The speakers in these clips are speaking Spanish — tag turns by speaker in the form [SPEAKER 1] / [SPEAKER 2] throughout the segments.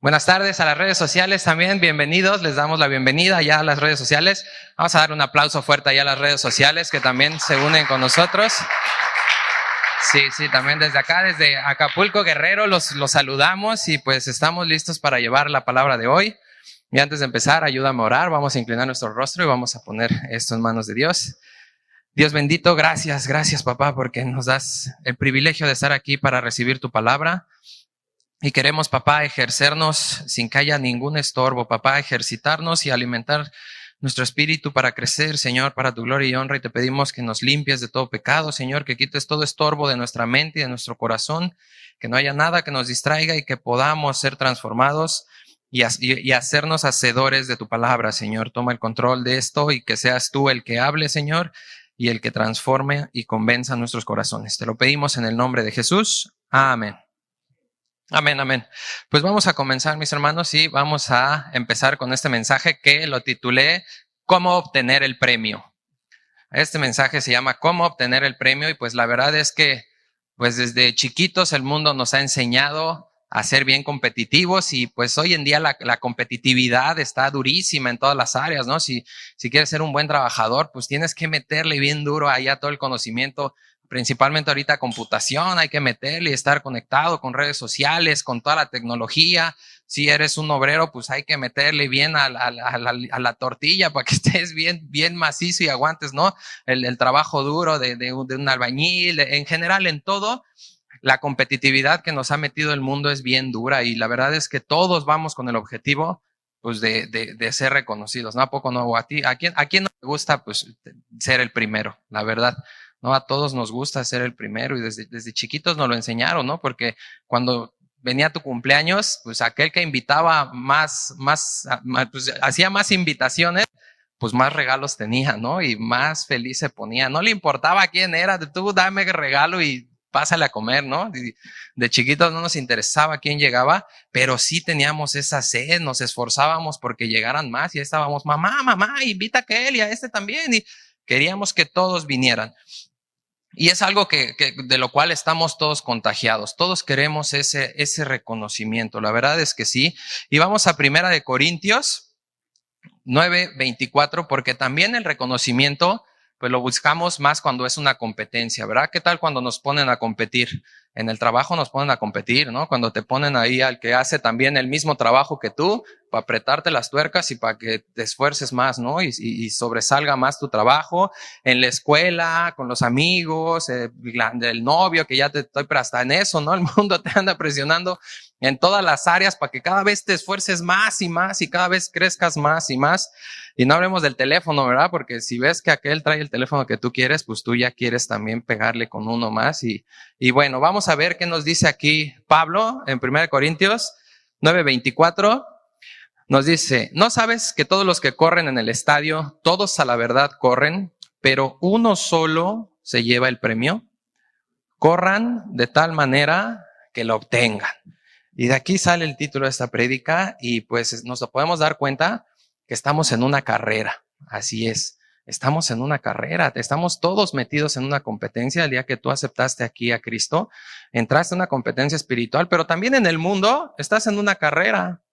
[SPEAKER 1] Buenas tardes a las redes sociales también, bienvenidos, les damos la bienvenida ya a las redes sociales. Vamos a dar un aplauso fuerte allá a las redes sociales que también se unen con nosotros. Sí, también desde acá, desde Acapulco, Guerrero, los saludamos y pues estamos listos para llevar la palabra de hoy. Y antes de empezar, ayúdame a orar, vamos a inclinar nuestro rostro y vamos a poner esto en manos de Dios. Dios bendito, gracias papá, porque nos das el privilegio de estar aquí para recibir tu palabra. Y queremos, papá, ejercernos sin que haya ningún estorbo, papá, ejercitarnos y alimentar nuestro espíritu para crecer, Señor, para tu gloria y honra. Y te pedimos que nos limpies de todo pecado, Señor, que quites todo estorbo de nuestra mente y de nuestro corazón, que no haya nada que nos distraiga y que podamos ser transformados y hacernos hacedores de tu palabra, Señor. Toma el control de esto y que seas tú el que hable, Señor, y el que transforme y convenza nuestros corazones. Te lo pedimos en el nombre de Jesús. Amén. Amén. Pues vamos a comenzar, mis hermanos, y vamos a empezar con este mensaje que lo titulé ¿Cómo obtener el premio? Este mensaje se llama ¿Cómo obtener el premio? Y pues la verdad es que pues desde chiquitos el mundo nos ha enseñado a ser bien competitivos y pues hoy en día la competitividad está durísima en todas las áreas, ¿no? Si quieres ser un buen trabajador, pues tienes que meterle bien duro allá todo el conocimiento. Principalmente ahorita computación, hay que meterle y estar conectado con redes sociales, con toda la tecnología. Si eres un obrero, pues hay que meterle bien a la tortilla para que estés bien macizo y aguantes, ¿no? El trabajo duro de un albañil, en general en todo. La competitividad que nos ha metido el mundo es bien dura y la verdad es que todos vamos con el objetivo pues de ser reconocidos, ¿no? ¿A poco no? ¿A quién no le gusta pues ser el primero? La verdad. No, a todos nos gusta ser el primero y desde chiquitos nos lo enseñaron, ¿no? Porque cuando venía tu cumpleaños, pues aquel que invitaba pues hacía más invitaciones, pues más regalos tenía, ¿no? Y más feliz se ponía. No le importaba quién era, tú dame el regalo y pásale a comer, ¿no? De chiquitos no nos interesaba quién llegaba, pero sí teníamos esa sed, nos esforzábamos porque llegaran más y estábamos, mamá, invita a aquel y a este también, y queríamos que todos vinieran. Y es algo que de lo cual estamos todos contagiados. Todos queremos ese reconocimiento. La verdad es que sí. Y vamos a 1 Corintios 9:24, porque también el reconocimiento, pues lo buscamos más cuando es una competencia, ¿verdad? ¿Qué tal cuando nos ponen a competir? En el trabajo nos ponen a competir, ¿no? Cuando te ponen ahí al que hace también el mismo trabajo que tú, para apretarte las tuercas y para que te esfuerces más, ¿no? Y sobresalga más tu trabajo en la escuela, con los amigos, el novio, que ya te estoy, pero hasta en eso, ¿no? El mundo te anda presionando en todas las áreas para que cada vez te esfuerces más y más y cada vez crezcas más y más. Y no hablemos del teléfono, ¿verdad? Porque si ves que aquel trae el teléfono que tú quieres, pues tú ya quieres también pegarle con uno más. Y bueno, vamos a ver qué nos dice aquí Pablo en 1 Corintios 9:24. Nos dice, ¿no sabes que todos los que corren en el estadio, todos a la verdad corren, pero uno solo se lleva el premio? Corran de tal manera que lo obtengan. Y de aquí sale el título de esta prédica y pues nos podemos dar cuenta que estamos en una carrera. Así es, estamos en una carrera, estamos todos metidos en una competencia. El día que tú aceptaste aquí a Cristo, entraste en una competencia espiritual, pero también en el mundo estás en una carrera.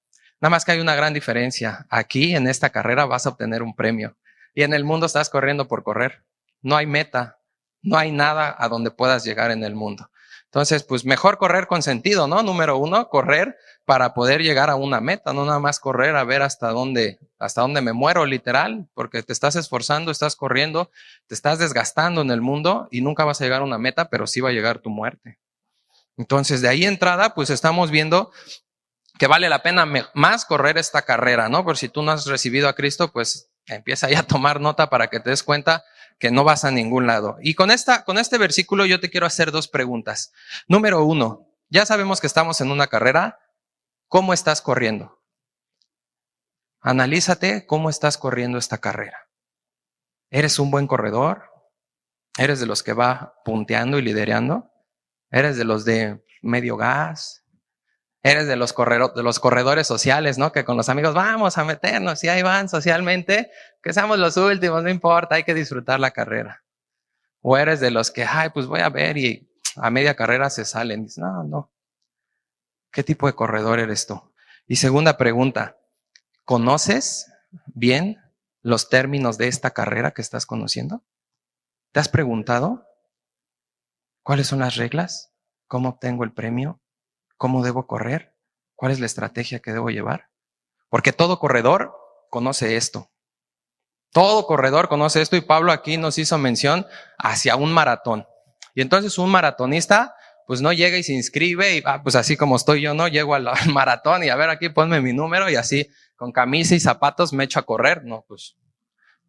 [SPEAKER 1] Nada más que hay una gran diferencia. Aquí en esta carrera vas a obtener un premio y en el mundo estás corriendo por correr. No hay meta, no hay nada a donde puedas llegar en el mundo. Entonces, pues mejor correr con sentido, ¿no? Número uno, correr para poder llegar a una meta, no nada más correr a ver hasta dónde me muero, literal, porque te estás esforzando, estás corriendo, te estás desgastando en el mundo y nunca vas a llegar a una meta, pero sí va a llegar tu muerte. Entonces, de ahí entrada, pues estamos viendo que vale la pena más correr esta carrera, ¿no? Por si tú no has recibido a Cristo, pues empieza ya a tomar nota para que te des cuenta que no vas a ningún lado. Y con este versículo yo te quiero hacer dos preguntas. Número uno, ya sabemos que estamos en una carrera. ¿Cómo estás corriendo? Analízate cómo estás corriendo esta carrera. ¿Eres un buen corredor? ¿Eres de los que va punteando y liderando? ¿Eres de los de medio gas? ¿Eres de los corredores sociales, ¿no? Que con los amigos vamos a meternos y ahí van socialmente, que seamos los últimos, no importa, hay que disfrutar la carrera. ¿O eres de los que, pues voy a ver y a media carrera se salen? Dices, no. ¿Qué tipo de corredor eres tú? Y segunda pregunta, ¿conoces bien los términos de esta carrera que estás conociendo? ¿Te has preguntado cuáles son las reglas? ¿Cómo obtengo el premio? ¿Cómo debo correr? ¿Cuál es la estrategia que debo llevar? Porque todo corredor conoce esto. Todo corredor conoce esto y Pablo aquí nos hizo mención hacia un maratón. Y entonces un maratonista pues no llega y se inscribe y pues así como estoy yo, no llego al maratón y a ver aquí ponme mi número y así con camisa y zapatos me echo a correr. No, pues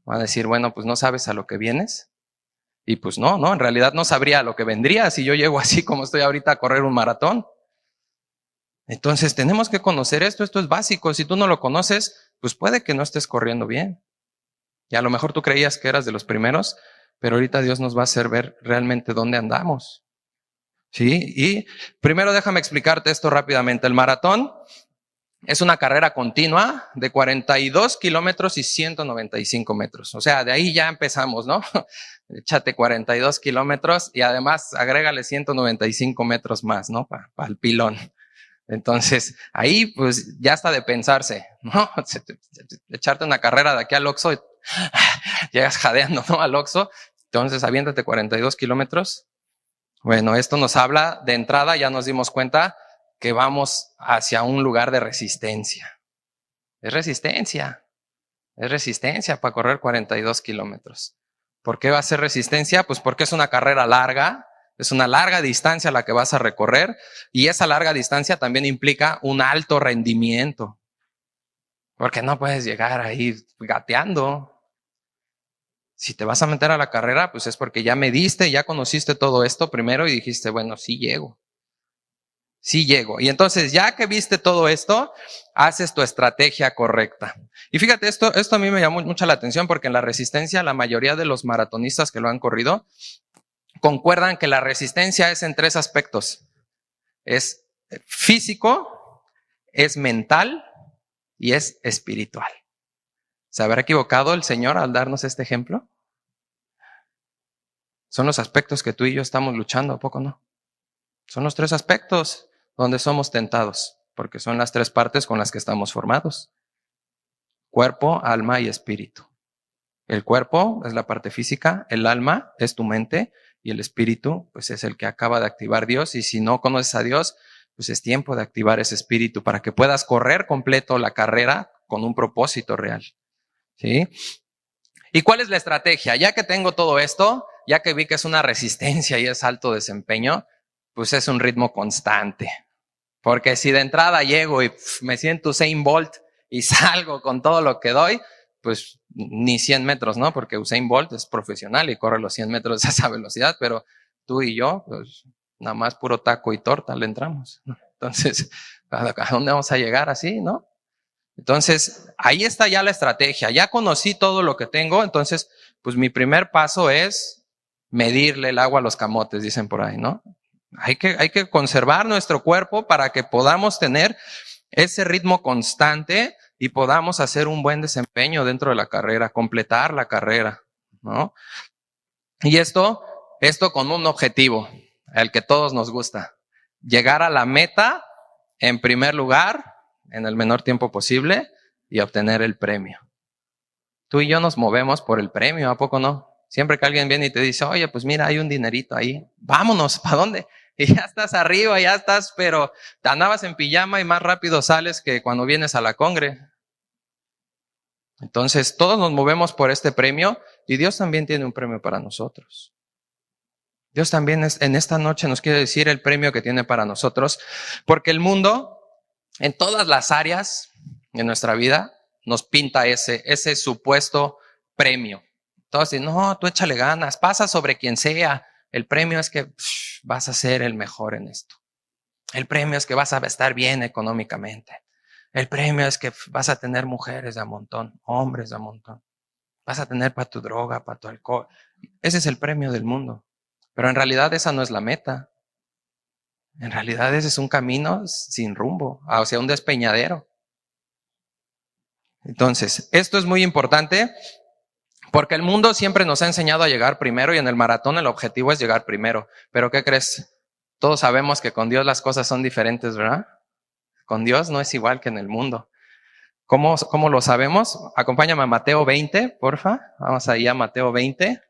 [SPEAKER 1] van a decir, bueno, pues no sabes a lo que vienes. Y pues no, en realidad no sabría a lo que vendría si yo llego así como estoy ahorita a correr un maratón. Entonces tenemos que conocer esto es básico. Si tú no lo conoces, pues puede que no estés corriendo bien. Y a lo mejor tú creías que eras de los primeros, pero ahorita Dios nos va a hacer ver realmente dónde andamos. ¿Sí? Y primero déjame explicarte esto rápidamente. El maratón es una carrera continua de 42 kilómetros y 195 metros. O sea, de ahí ya empezamos, ¿no? Échate 42 kilómetros y además agrégale 195 metros más, ¿no? Para el pilón. Entonces, ahí pues ya está de pensarse, ¿no? Echarte una carrera de aquí al Oxxo y llegas jadeando, ¿no? Al Oxxo. Entonces, aviéntate 42 kilómetros. Bueno, esto nos habla de entrada, ya nos dimos cuenta que vamos hacia un lugar de resistencia. Es resistencia para correr 42 kilómetros. ¿Por qué va a ser resistencia? Pues porque es una carrera larga, es una larga distancia la que vas a recorrer y esa larga distancia también implica un alto rendimiento. Porque no puedes llegar ahí gateando. Si te vas a meter a la carrera, pues es porque ya mediste, ya conociste todo esto primero y dijiste, bueno, sí llego. Sí llego. Y entonces, ya que viste todo esto, haces tu estrategia correcta. Y fíjate, esto a mí me llamó mucho la atención porque en la resistencia, la mayoría de los maratonistas que lo han corrido, concuerdan que la resistencia es en 3 aspectos. Es físico, es mental y es espiritual. ¿Se habrá equivocado el Señor al darnos este ejemplo? Son los aspectos que tú y yo estamos luchando, ¿a poco no? Son los 3 aspectos donde somos tentados, porque son las 3 partes con las que estamos formados. Cuerpo, alma y espíritu. El cuerpo es la parte física, el alma es tu mente y el espíritu pues es el que acaba de activar Dios. Y si no conoces a Dios, pues es tiempo de activar ese espíritu para que puedas correr completo la carrera con un propósito real. ¿Sí? ¿Y cuál es la estrategia? Ya que tengo todo esto, ya que vi que es una resistencia y es alto desempeño, pues es un ritmo constante. Porque si de entrada llego y me siento Usain Bolt y salgo con todo lo que doy, pues ni 100 metros, ¿no? Porque Usain Bolt es profesional y corre los 100 metros a esa velocidad, pero tú y yo, pues nada más puro taco y torta le entramos. Entonces, ¿a dónde vamos a llegar así, no? Entonces, ahí está ya la estrategia. Ya conocí todo lo que tengo, entonces, pues mi primer paso es medirle el agua a los camotes, dicen por ahí, ¿no? Hay que conservar nuestro cuerpo para que podamos tener ese ritmo constante y podamos hacer un buen desempeño dentro de la carrera, completar la carrera, ¿no? Y esto con un objetivo, el que todos nos gusta, llegar a la meta en primer lugar, en el menor tiempo posible y obtener el premio. Tú y yo nos movemos por el premio, ¿a poco no? Siempre que alguien viene y te dice, oye, pues mira, hay un dinerito ahí, vámonos, ¿para dónde? Y ya estás arriba, ya estás, pero te andabas en pijama y más rápido sales que cuando vienes a la congre. Entonces, todos nos movemos por este premio y Dios también tiene un premio para nosotros. Dios también en esta noche nos quiere decir el premio que tiene para nosotros, porque el mundo, en todas las áreas de nuestra vida, nos pinta ese supuesto premio. Entonces, no, tú échale ganas, pasa sobre quien sea. El premio es que vas a ser el mejor en esto. El premio es que vas a estar bien económicamente. El premio es que vas a tener mujeres de a montón, hombres de a montón. Vas a tener para tu droga, para tu alcohol. Ese es el premio del mundo. Pero en realidad esa no es la meta. En realidad ese es un camino sin rumbo, hacia un despeñadero. Entonces, esto es muy importante porque el mundo siempre nos ha enseñado a llegar primero y en el maratón el objetivo es llegar primero. Pero ¿qué crees? Todos sabemos que con Dios las cosas son diferentes, ¿verdad? con Dios no es igual que en el mundo. ¿Cómo lo sabemos? Acompáñame a Mateo 20, porfa. Vamos ahí a Mateo 20.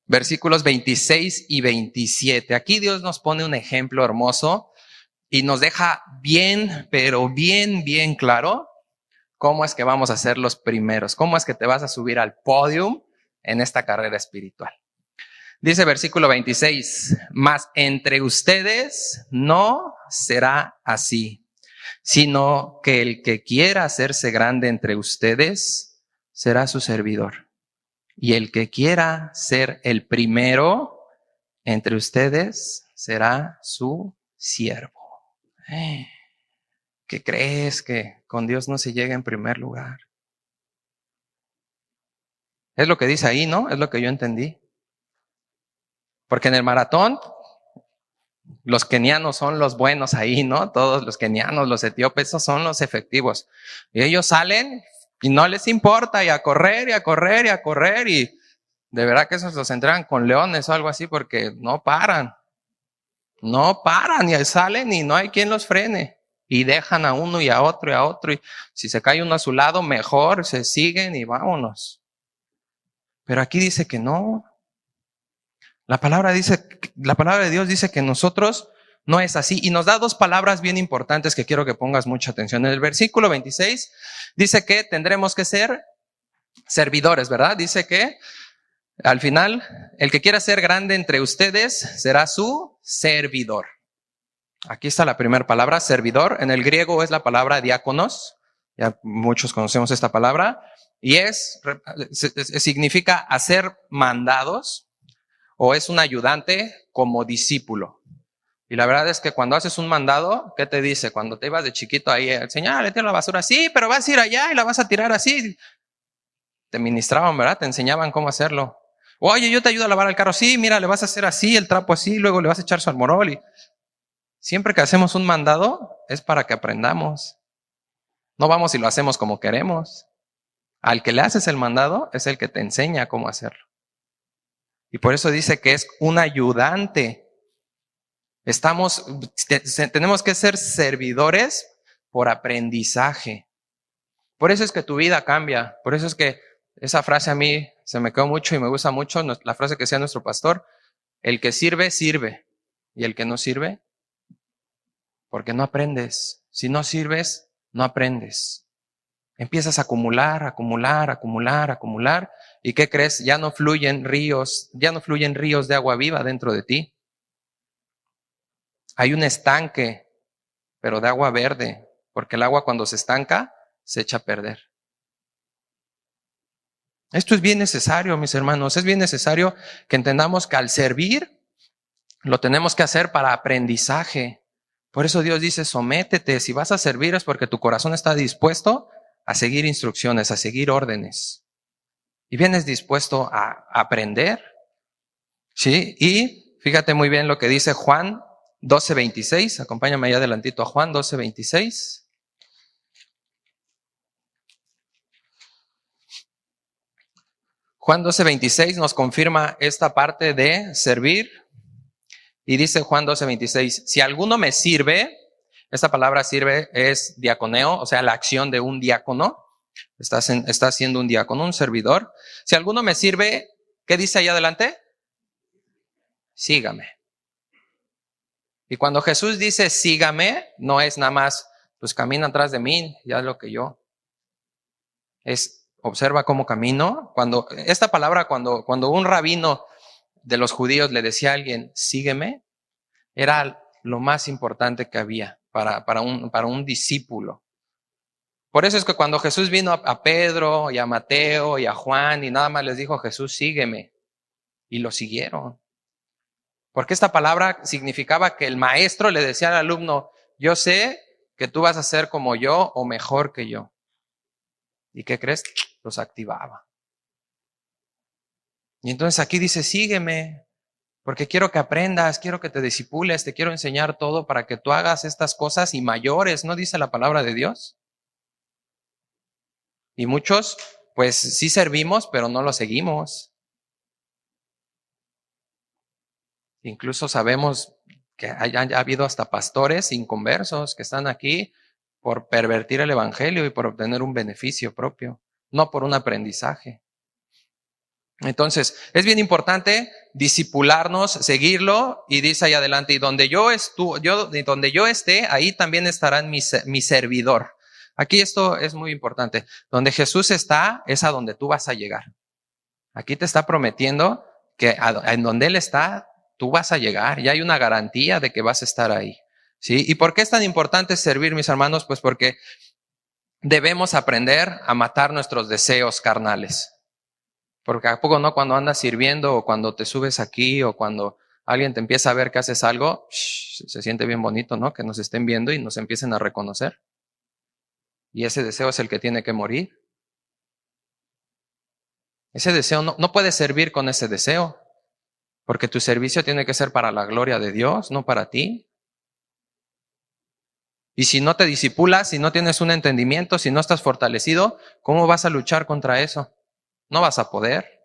[SPEAKER 1] Versículos 26 y 27. Aquí Dios nos pone un ejemplo hermoso y nos deja bien, pero bien claro cómo es que vamos a ser los primeros, cómo es que te vas a subir al podium en esta carrera espiritual. Dice versículo 26, mas entre ustedes no será así, sino que el que quiera hacerse grande entre ustedes será su servidor. Y el que quiera ser el primero entre ustedes será su siervo. ¿Qué crees? Que con Dios no se llega en primer lugar. Es lo que dice ahí, ¿no? Es lo que yo entendí. Porque en el maratón, los kenianos son los buenos ahí, ¿no? Todos los kenianos, los etíopes, esos son los efectivos. Y ellos salen y no les importa, y a correr, y a correr, y a correr, y de verdad que esos los entregan con leones o algo así, porque no paran, y salen y no hay quien los frene, y dejan a uno y a otro, y si se cae uno a su lado, mejor, se siguen y vámonos. Pero aquí dice que no. La palabra de Dios dice que nosotros no es así, y nos da dos palabras bien importantes que quiero que pongas mucha atención. En el versículo 26 dice que tendremos que ser servidores, ¿verdad? Dice que al final, el que quiera ser grande entre ustedes será su servidor. Aquí está la primera palabra, servidor. En el griego es la palabra diáconos. Ya muchos conocemos esta palabra. Y significa hacer mandados, o es un ayudante como discípulo. Y la verdad es que cuando haces un mandado, ¿qué te dice? Cuando te ibas de chiquito ahí, el señor le tira la basura, sí, pero vas a ir allá y la vas a tirar así. Te ministraban, ¿verdad? Te enseñaban cómo hacerlo. Oye, yo te ayudo a lavar el carro. Sí, mira, le vas a hacer así, el trapo así, luego le vas a echar su almorol. Y siempre que hacemos un mandado es para que aprendamos. No vamos y lo hacemos como queremos. Al que le haces el mandado es el que te enseña cómo hacerlo. Y por eso dice que es un ayudante. Tenemos que ser servidores por aprendizaje. Por eso es que tu vida cambia. Por eso es que esa frase a mí se me quedó mucho y me gusta mucho, la frase que decía nuestro pastor: el que sirve, sirve. Y el que no sirve, porque no aprendes. Si no sirves, no aprendes. Empiezas a acumular. ¿Y qué crees? Ya no fluyen ríos de agua viva dentro de ti. Hay un estanque, pero de agua verde, porque el agua cuando se estanca, se echa a perder. Esto es bien necesario, mis hermanos. Es bien necesario que entendamos que al servir, lo tenemos que hacer para aprendizaje. Por eso Dios dice, sométete. Si vas a servir es porque tu corazón está dispuesto a seguir instrucciones, a seguir órdenes. Y vienes dispuesto a aprender. ¿Sí? Y fíjate muy bien lo que dice Juan 12:26. Acompáñame allá adelantito a Juan 12:26. Juan 12:26 nos confirma esta parte de servir. Y dice Juan 12:26, si alguno me sirve, esta palabra sirve es diaconeo, o sea, la acción de un diácono. Está siendo un diácono, un servidor. Si alguno me sirve, ¿qué dice ahí adelante? Sígame. Y cuando Jesús dice sígame, no es nada más, pues camina atrás de mí, ya es lo que yo. Es observa cómo camino. Esta palabra, cuando un rabino de los judíos le decía a alguien, sígueme, era lo más importante que había para un discípulo. Por eso es que cuando Jesús vino a Pedro y a Mateo y a Juan y nada más les dijo Jesús, sígueme, y lo siguieron. Porque esta palabra significaba que el maestro le decía al alumno, yo sé que tú vas a ser como yo o mejor que yo. ¿Y qué crees? Los activaba. Y entonces aquí dice, sígueme, porque quiero que aprendas, quiero que te discipules, te quiero enseñar todo para que tú hagas estas cosas y mayores, ¿no dice la palabra de Dios? Y muchos, pues sí servimos, pero no lo seguimos. Incluso sabemos que ha habido hasta pastores inconversos que están aquí por pervertir el evangelio y por obtener un beneficio propio, no por un aprendizaje. Entonces, es bien importante discipularnos, seguirlo, y dice ahí adelante, y donde yo esté, ahí también estará mi servidor. Aquí esto es muy importante. Donde Jesús está, es a donde tú vas a llegar. Aquí te está prometiendo que en donde Él está, tú vas a llegar. Y hay una garantía de que vas a estar ahí. ¿Sí? ¿Y por qué es tan importante servir, mis hermanos? Pues porque debemos aprender a matar nuestros deseos carnales. Porque ¿a poco no cuando andas sirviendo o cuando te subes aquí o cuando alguien te empieza a ver que haces algo, se siente bien bonito, ¿no? Que nos estén viendo y nos empiecen a reconocer. Y ese deseo es el que tiene que morir. Ese deseo no puedes servir con ese deseo, porque tu servicio tiene que ser para la gloria de Dios, no para ti. Y si no te disipulas, si no tienes un entendimiento, si no estás fortalecido, ¿cómo vas a luchar contra eso? No vas a poder.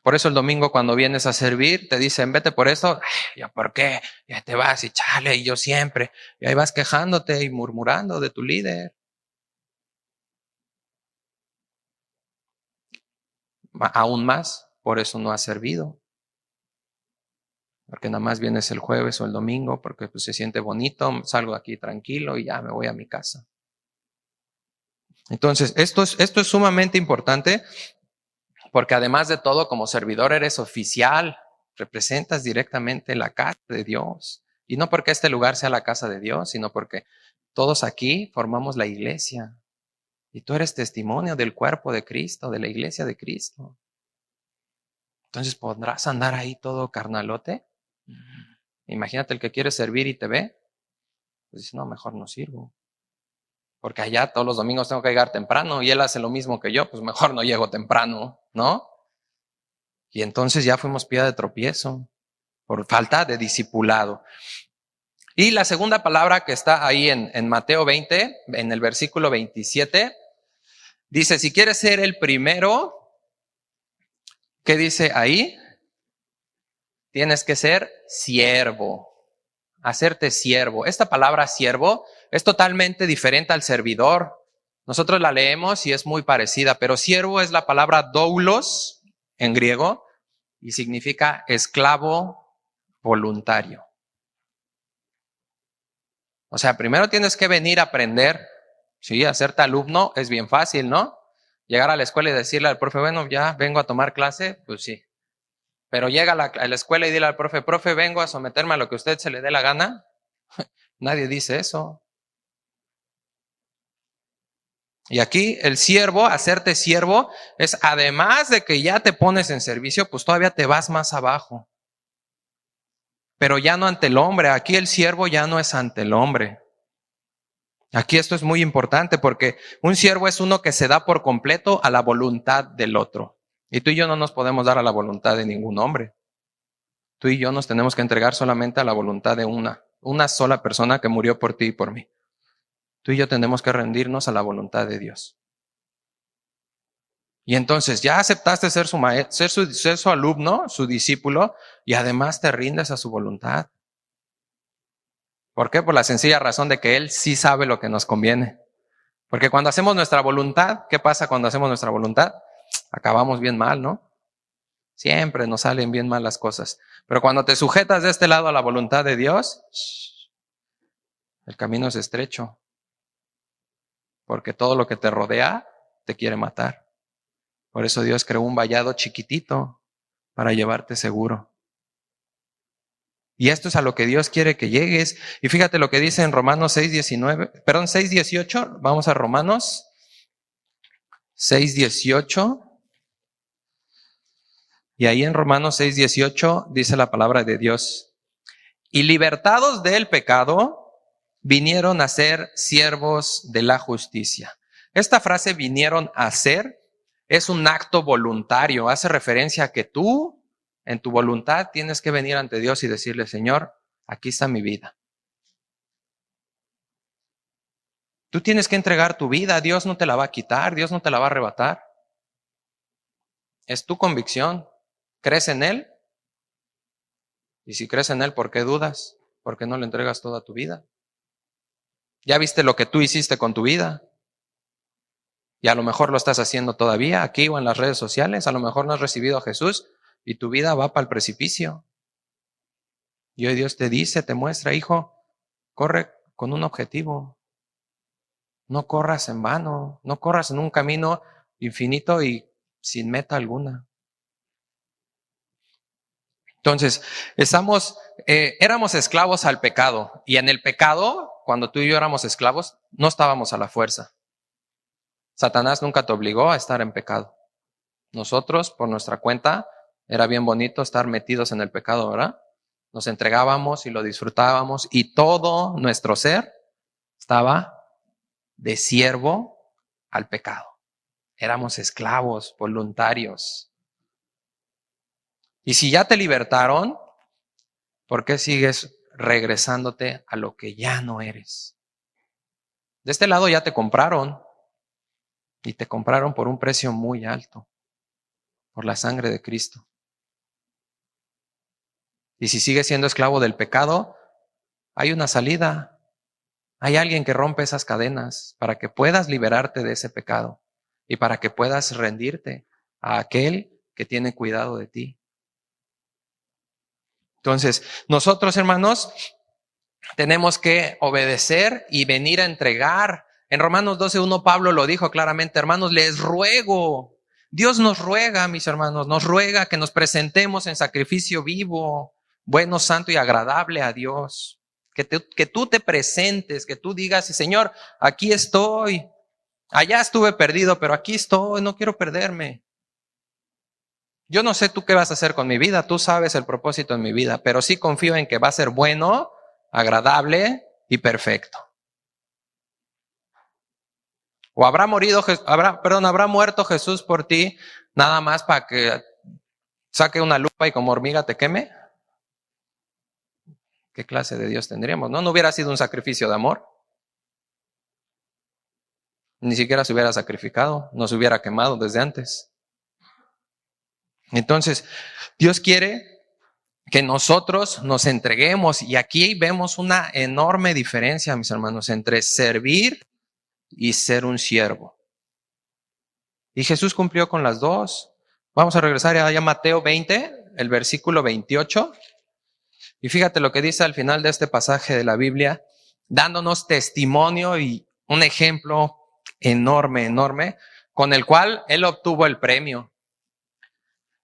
[SPEAKER 1] Por eso el domingo cuando vienes a servir te dicen, vete por esto. ¿Ya por qué? Ya te vas y chale, y yo siempre. Y ahí vas quejándote y murmurando de tu líder. Aún más, por eso no has servido. Porque nada más vienes el jueves o el domingo porque pues, se siente bonito, salgo aquí tranquilo y ya me voy a mi casa. Entonces, esto es sumamente importante. Porque además de todo, como servidor eres oficial, representas directamente la casa de Dios. Y no porque este lugar sea la casa de Dios, sino porque todos aquí formamos la iglesia. Y tú eres testimonio del cuerpo de Cristo, de la iglesia de Cristo. Entonces, ¿podrás andar ahí todo carnalote? Imagínate el que quiere servir y te ve. Pues dice, no, mejor no sirvo. Porque allá todos los domingos tengo que llegar temprano y él hace lo mismo que yo, pues mejor no llego temprano, ¿no? Y entonces ya fuimos piedra de tropiezo por falta de discipulado. Y la segunda palabra que está ahí en Mateo 20, en el versículo 27, dice, si quieres ser el primero, ¿qué dice ahí? Tienes que ser siervo, hacerte siervo. Esta palabra siervo es totalmente diferente al servidor. Nosotros la leemos y es muy parecida, pero siervo es la palabra doulos en griego y significa esclavo voluntario. O sea, primero tienes que venir a aprender, sí, hacerte alumno es bien fácil, ¿no? Llegar a la escuela y decirle al profe, bueno, ya vengo a tomar clase, pues sí. Pero llega a la escuela y dile al profe, profe, vengo a someterme a lo que a usted se le dé la gana. Nadie dice eso. Y aquí el siervo, hacerte siervo, es además de que ya te pones en servicio, pues todavía te vas más abajo. Pero ya no ante el hombre, aquí el siervo ya no es ante el hombre. Aquí esto es muy importante porque un siervo es uno que se da por completo a la voluntad del otro. Y tú y yo no nos podemos dar a la voluntad de ningún hombre. Tú y yo nos tenemos que entregar solamente a la voluntad de una sola persona que murió por ti y por mí. Tú y yo tenemos que rendirnos a la voluntad de Dios. Y entonces ya aceptaste ser su maestro, ser su alumno, su discípulo, y además te rindes a su voluntad. ¿Por qué? Por la sencilla razón de que Él sí sabe lo que nos conviene. Porque cuando hacemos nuestra voluntad, ¿qué pasa cuando hacemos nuestra voluntad? Acabamos bien mal, ¿no? Siempre nos salen bien mal las cosas. Pero cuando te sujetas de este lado a la voluntad de Dios, el camino es estrecho. Porque todo lo que te rodea te quiere matar. Por eso Dios creó un vallado chiquitito para llevarte seguro. Y esto es a lo que Dios quiere que llegues. Y fíjate lo que dice en Romanos 6:18. Vamos a Romanos 6:18. Y ahí en Romanos 6:18 dice la palabra de Dios. Y libertados del pecado, vinieron a ser siervos de la justicia. Esta frase vinieron a ser es un acto voluntario. Hace referencia a que tú, en tu voluntad, tienes que venir ante Dios y decirle, Señor, aquí está mi vida. Tú tienes que entregar tu vida. Dios no te la va a quitar. Dios no te la va a arrebatar. Es tu convicción. ¿Crees en Él? Y si crees en Él, ¿por qué dudas? ¿Por qué no le entregas toda tu vida? ¿Ya viste lo que tú hiciste con tu vida? Y a lo mejor lo estás haciendo todavía aquí o en las redes sociales. A lo mejor no has recibido a Jesús y tu vida va para el precipicio. Y hoy Dios te dice, te muestra, hijo, corre con un objetivo. No corras en vano, no corras en un camino infinito y sin meta alguna. Entonces, éramos esclavos al pecado. Y en el pecado, cuando tú y yo éramos esclavos, no estábamos a la fuerza. Satanás nunca te obligó a estar en pecado. Nosotros, por nuestra cuenta, era bien bonito estar metidos en el pecado, ¿verdad? Nos entregábamos y lo disfrutábamos y todo nuestro ser estaba de siervo al pecado. Éramos esclavos voluntarios. Y si ya te libertaron, ¿por qué sigues regresándote a lo que ya no eres? De este lado ya te compraron y te compraron por un precio muy alto, por la sangre de Cristo. Y si sigues siendo esclavo del pecado, hay una salida. Hay alguien que rompe esas cadenas para que puedas liberarte de ese pecado y para que puedas rendirte a aquel que tiene cuidado de ti. Entonces, nosotros, hermanos, tenemos que obedecer y venir a entregar. En Romanos 12:1 Pablo lo dijo claramente, hermanos, les ruego. Dios nos ruega, mis hermanos, nos ruega que nos presentemos en sacrificio vivo, bueno, santo y agradable a Dios. Que tú te presentes, que tú digas, Señor, aquí estoy. Allá estuve perdido, pero aquí estoy, no quiero perderme. Yo no sé tú qué vas a hacer con mi vida, tú sabes el propósito en mi vida, pero sí confío en que va a ser bueno, agradable y perfecto. O habrá muerto Jesús por ti nada más para que saque una lupa y como hormiga te queme. ¿Qué clase de Dios tendríamos? ¿No hubiera sido un sacrificio de amor? Ni siquiera se hubiera sacrificado, no se hubiera quemado desde antes. Entonces, Dios quiere que nosotros nos entreguemos y aquí vemos una enorme diferencia, mis hermanos, entre servir y ser un siervo. Y Jesús cumplió con las dos. Vamos a regresar a Mateo 20, el versículo 28. Y fíjate lo que dice al final de este pasaje de la Biblia, dándonos testimonio y un ejemplo enorme, con el cual él obtuvo el premio.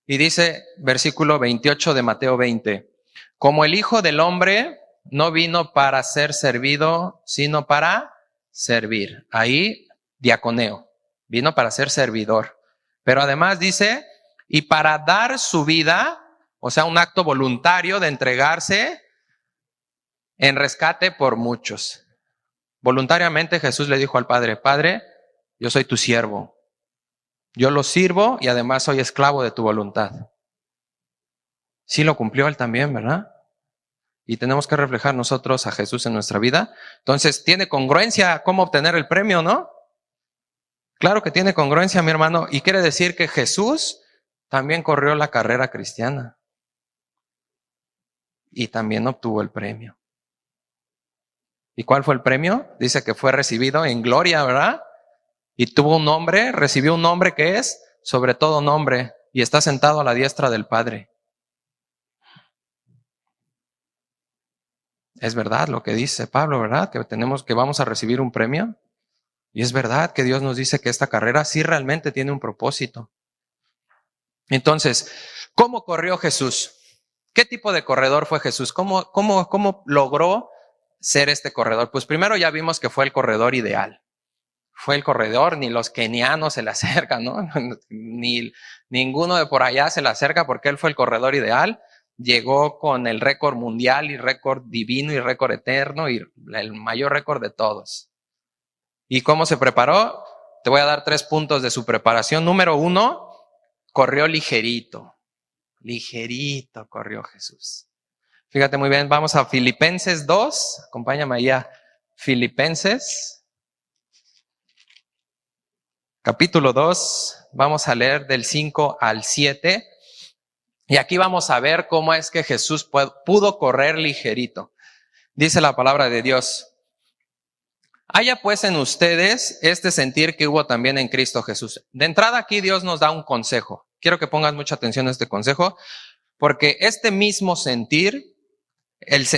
[SPEAKER 1] Y dice, versículo 28 de Mateo 20, como el Hijo del Hombre no vino para ser servido, sino para servir. Ahí, diaconeo, vino para ser servidor. Pero además dice, y para dar su vida, o sea, un acto voluntario de entregarse en rescate por muchos. Voluntariamente Jesús le dijo al Padre, Padre, yo soy tu siervo. Yo lo sirvo y además soy esclavo de tu voluntad. Sí lo cumplió él también, ¿verdad? Y tenemos que reflejar nosotros a Jesús en nuestra vida. Entonces, tiene congruencia cómo obtener el premio, ¿no? Claro que tiene congruencia, mi hermano. Y quiere decir que Jesús también corrió la carrera cristiana. Y también obtuvo el premio. ¿Y cuál fue el premio? Dice que fue recibido en gloria, ¿verdad? Y tuvo un nombre, recibió un nombre que es sobre todo nombre. Y está sentado a la diestra del Padre. Es verdad lo que dice Pablo, ¿verdad? Que vamos a recibir un premio. Y es verdad que Dios nos dice que esta carrera sí realmente tiene un propósito. Entonces, ¿cómo corrió Jesús? ¿Qué tipo de corredor fue Jesús? ¿Cómo logró ser este corredor? Pues primero ya vimos que fue el corredor ideal. Fue el corredor, ni los kenianos se le acercan, ¿no? Ni ninguno de por allá se le acerca porque él fue el corredor ideal. Llegó con el récord mundial y récord divino y récord eterno y el mayor récord de todos. ¿Y cómo se preparó? Te voy a dar 3 puntos de su preparación. Número 1, corrió ligerito. Ligerito corrió Jesús. Fíjate muy bien, vamos a Filipenses 2. Acompáñame allá. Filipenses, capítulo 2. Vamos a leer del 5 al 7. Y aquí vamos a ver cómo es que Jesús pudo correr ligerito. Dice la palabra de Dios: haya pues en ustedes este sentir que hubo también en Cristo Jesús. De entrada aquí Dios nos da un consejo. Quiero que pongas mucha atención a este consejo, porque este mismo sentir,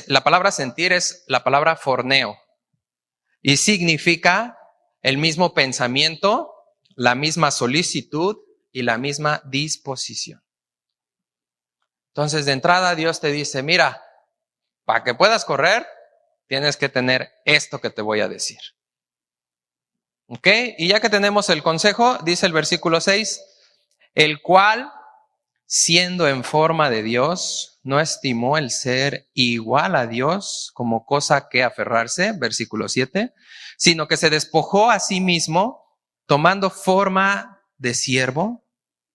[SPEAKER 1] la palabra sentir es la palabra forneo y significa el mismo pensamiento, la misma solicitud y la misma disposición. Entonces, de entrada Dios te dice, mira, para que puedas correr, tienes que tener esto que te voy a decir. ¿Ok? Y ya que tenemos el consejo, dice el versículo 6, el cual, siendo en forma de Dios, no estimó el ser igual a Dios como cosa que aferrarse, versículo 7, sino que se despojó a sí mismo, tomando forma de siervo,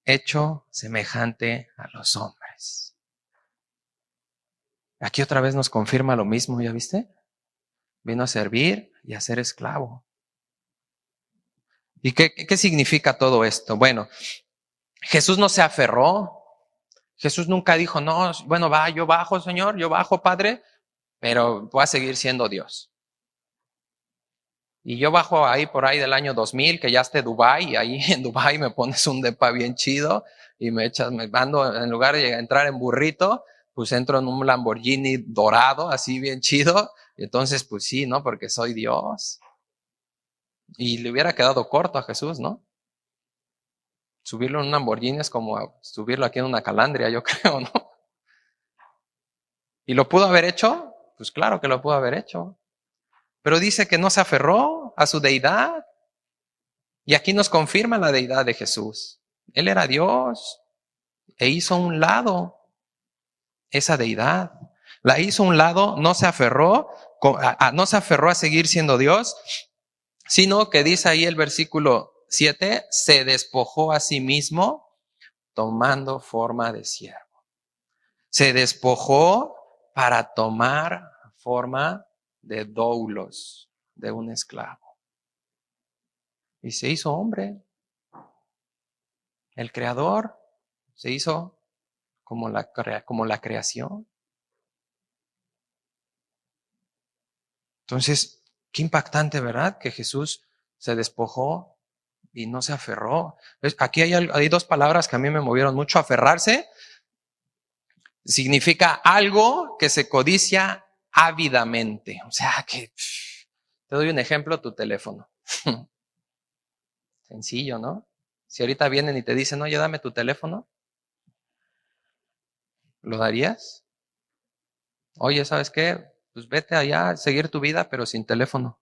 [SPEAKER 1] hecho semejante a los hombres. Aquí otra vez nos confirma lo mismo, ¿ya viste? Vino a servir y a ser esclavo. ¿Y qué significa todo esto? Bueno, Jesús no se aferró. Jesús nunca dijo, no, bueno, yo bajo, Señor, yo bajo, Padre, pero voy a seguir siendo Dios. Y yo bajo ahí por ahí del año 2000, que ya esté Dubái, y ahí en Dubái me pones un depa bien chido y me ando, en lugar de entrar en burrito, pues entro en un Lamborghini dorado, así bien chido. Y entonces, pues sí, ¿no? Porque soy Dios. Y le hubiera quedado corto a Jesús, ¿no? Subirlo en un Lamborghini es como subirlo aquí en una calandria, yo creo, ¿no? ¿Y lo pudo haber hecho? Pues claro que lo pudo haber hecho. Pero dice que no se aferró a su deidad. Y aquí nos confirma la deidad de Jesús. Él era Dios e hizo a un lado esa deidad. La hizo a un lado, no se aferró, no se aferró a seguir siendo Dios, sino que dice ahí el versículo 7, se despojó a sí mismo tomando forma de siervo. Se despojó para tomar forma de doulos, de un esclavo. Y se hizo hombre. El creador se hizo como la creación. Entonces, qué impactante, ¿verdad? Que Jesús se despojó y no se aferró. Aquí hay dos palabras que a mí me movieron mucho. Aferrarse significa algo que se codicia ávidamente. O sea, que te doy un ejemplo, tu teléfono. Sencillo, ¿no? Si ahorita vienen y te dicen, oye, dame tu teléfono, ¿lo darías? Oye, ¿sabes qué? Pues vete allá a seguir tu vida, pero sin teléfono.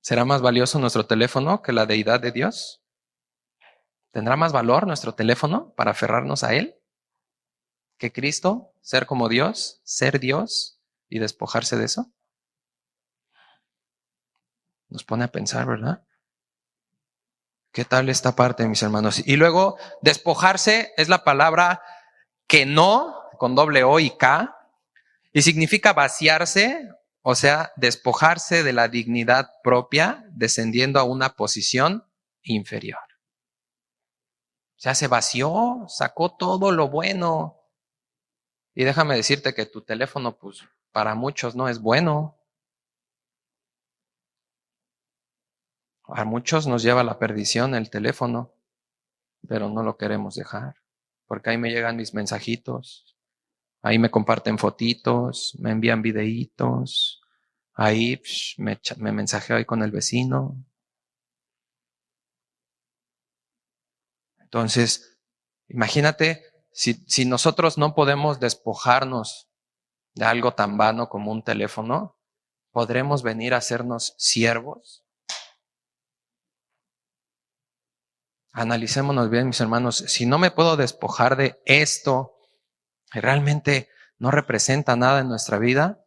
[SPEAKER 1] ¿Será más valioso nuestro teléfono que la deidad de Dios? ¿Tendrá más valor nuestro teléfono para aferrarnos a Él que Cristo, ser como Dios, ser Dios y despojarse de eso? Nos pone a pensar, ¿verdad? ¿Qué tal esta parte, mis hermanos? Y luego, despojarse es la palabra que no, con doble O y K, y significa vaciarse, o sea, despojarse de la dignidad propia, descendiendo a una posición inferior. O sea, se vació, sacó todo lo bueno. Y déjame decirte que tu teléfono, pues, para muchos no es bueno. A muchos nos lleva a la perdición el teléfono, pero no lo queremos dejar, porque ahí me llegan mis mensajitos, ahí me comparten fotitos, me envían videitos, ahí me mensajeo ahí con el vecino. Entonces, imagínate si nosotros no podemos despojarnos de algo tan vano como un teléfono, ¿podremos venir a hacernos siervos? Analicémonos bien, mis hermanos. Si no me puedo despojar de esto, realmente no representa nada en nuestra vida,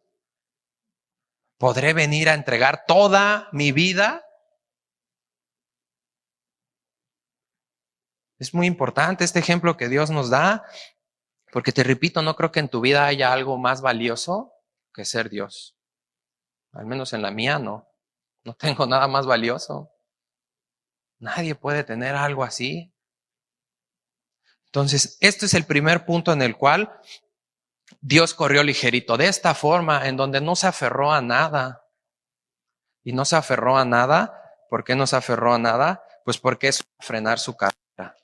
[SPEAKER 1] ¿podré venir a entregar toda mi vida? Es muy importante este ejemplo que Dios nos da, porque te repito, no creo que en tu vida haya algo más valioso que ser Dios. Al menos en la mía no. No tengo nada más valioso. Nadie puede tener algo así. Entonces, este es el primer punto en el cual Dios corrió ligerito, de esta forma, en donde no se aferró a nada. Y no se aferró a nada. ¿Por qué no se aferró a nada? Pues porque es frenar su carrera.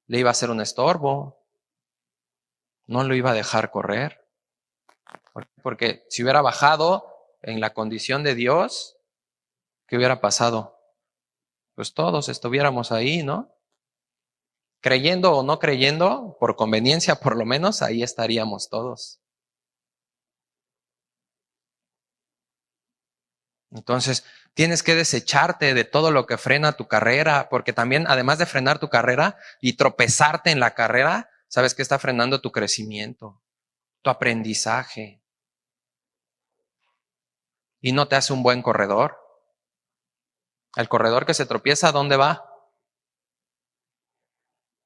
[SPEAKER 1] Le iba a hacer un estorbo. No lo iba a dejar correr. Porque si hubiera bajado en la condición de Dios, ¿qué hubiera pasado? Pues todos estuviéramos ahí, ¿no? Creyendo o no creyendo, por conveniencia por lo menos, ahí estaríamos todos. Entonces, tienes que desecharte de todo lo que frena tu carrera, porque también, además de frenar tu carrera y tropezarte en la carrera, ¿sabes qué está frenando tu crecimiento, tu aprendizaje? Y no te hace un buen corredor. El corredor que se tropieza, ¿a dónde va?